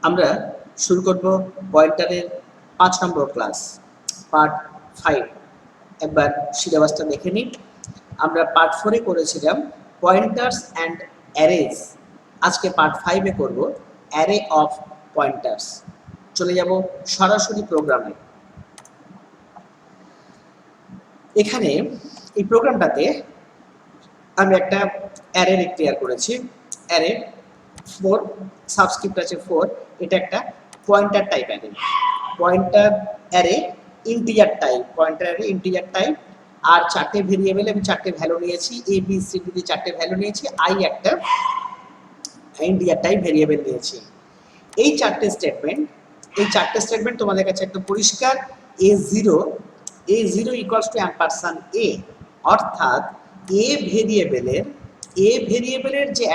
আমরা শুরু করব পয়েন্টারের 5 নম্বর ক্লাস পার্ট 5। একবার সিলেবাসটা দেখে নিই। আমরা পার্ট 4-এ করেছিলাম পয়েন্টার্স অ্যান্ড অ্যারেজ। আজকে পার্ট 5-এ করব অ্যারে অফ পয়েন্টার্স। চলে যাব সরাসরি প্রোগ্রামে। এখানে এই প্রোগ্রামটাতে আমি একটা অ্যারে ডিক্লেয়ার করেছি। অ্যারে 4 সাবস্ক্রিপ্ট আছে 4। এটা একটা pointer type array. Pointer array integer type, pointer array integer type. আর 4টে ভেরিয়েবল আমি 4টে ভ্যালু নিয়েছি, এ বি সি ডি 4টে ভ্যালু নিয়েছি, আই একটা ইন্টিজার টাইপ ভেরিয়েবল নিয়েছি। এই 4টে স্টেটমেন্ট তোমাদের কাছে একদম পরিষ্কার। a0 ইকুয়ালস টু অ্যাম্পারসান এ, অর্থাৎ এ ভেরিয়েবলের যে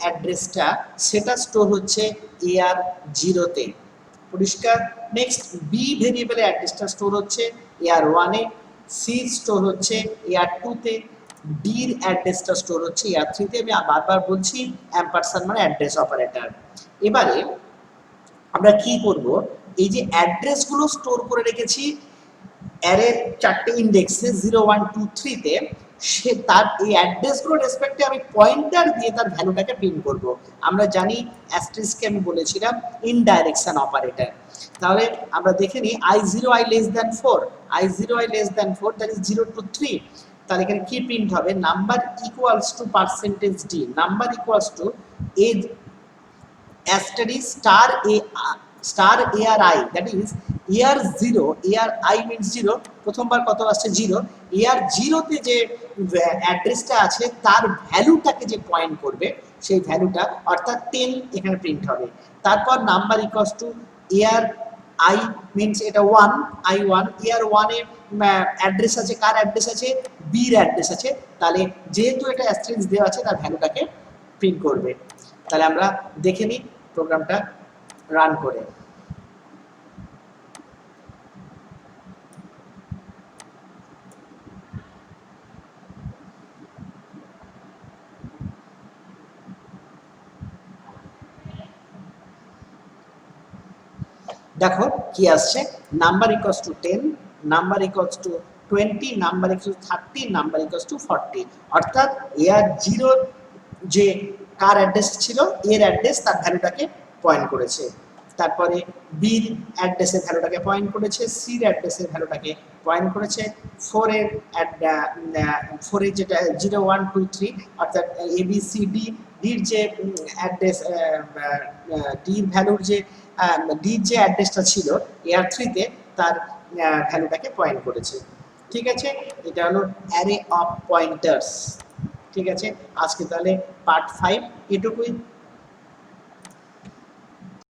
অ্যাড্রেসটা, সেটা স্টোর হচ্ছে AR0-তে। পরিষ্কার। নেক্সট বি ভেরিয়েবলের অ্যাড্রেসটা স্টোর হচ্ছে AR1-এ, সি স্টোর হচ্ছে AR2-তে, ডির অ্যাড্রেসটা স্টোর হচ্ছে AR3-তে। আমি বারবার বলছি অ্যাম্পারসান মানে অ্যাড্রেস অপারেটর। এবারে আমরা কি করব, এই যে অ্যাড্রেসগুলো স্টোর করে রেখেছি অ্যারের 4টে ইন্ডেক্সে 0 1 2 3-তে, সে তার এই অ্যাড্রেসগুলো রেসপেক্টে আমি পয়েন্টার দিয়ে তার ভ্যালুটাকে প্রিন্ট করব। আমরা জানি অ্যাস্টেরিস্ককে আমি বলেছিলাম ইনডাইরেকশন অপারেটর। তাহলে আমরা দেখে নিই i0 i less than 4, that is 0 to 3। তাহলে এখানে কি প্রিন্ট হবে, number equals to percentage D, number equals to A asterisk star ARI, that is AR0, ARI means 0, প্রথমবার কত আসছে 0, AR0-তে যে অ্যাড্রেসটা আছে তার ভ্যালুটাকে যে পয়েন্ট করবে সেই ভ্যালুটা অর্থাৎ 10 এখানে প্রিন্ট হবে। তারপর number equals to ARI means এটা 1, I1, AR1-এ অ্যাড্রেস আছে, কার অ্যাড্রেস আছে, বির অ্যাড্রেস আছে, তাহলে যেহেতু এটা অ্যাস্টেরিস্ক দেওয়া আছে তার ভ্যালুটাকে প্রিন্ট করবে। তাহলে আমরা দেখে নিই প্রোগ্রামটা রান করে। দেখো কি আসছে, number equals to 10, number equals to 20, number equals to 30, number equals to 40। অর্থাৎ AR0 যে কার অ্যাড্রেস ছিল, এর অ্যাড্রেস তার ভ্যালুটাকে পয়েন্ট করেছে। তারপরে বির অ্যাড্রেসের ভ্যালুটাকে পয়েন্ট করেছে, সির অ্যাড্রেসের ভ্যালুটাকে পয়েন্ট করেছে, 4-এর যেটা 0 1 2 3 অর্থাৎ ABCD ডির যে অ্যাড্রেস, ডির ভ্যালুর যে ডির যে অ্যাড্রেসটা ছিল AR3-তে তার ভ্যালুটাকে পয়েন্ট করেছে। ঠিক আছে, এটা হলো অ্যারে অফ পয়েন্টার্স। ঠিক আছে, আজকে তাহলে পার্ট 5 এটুকুই।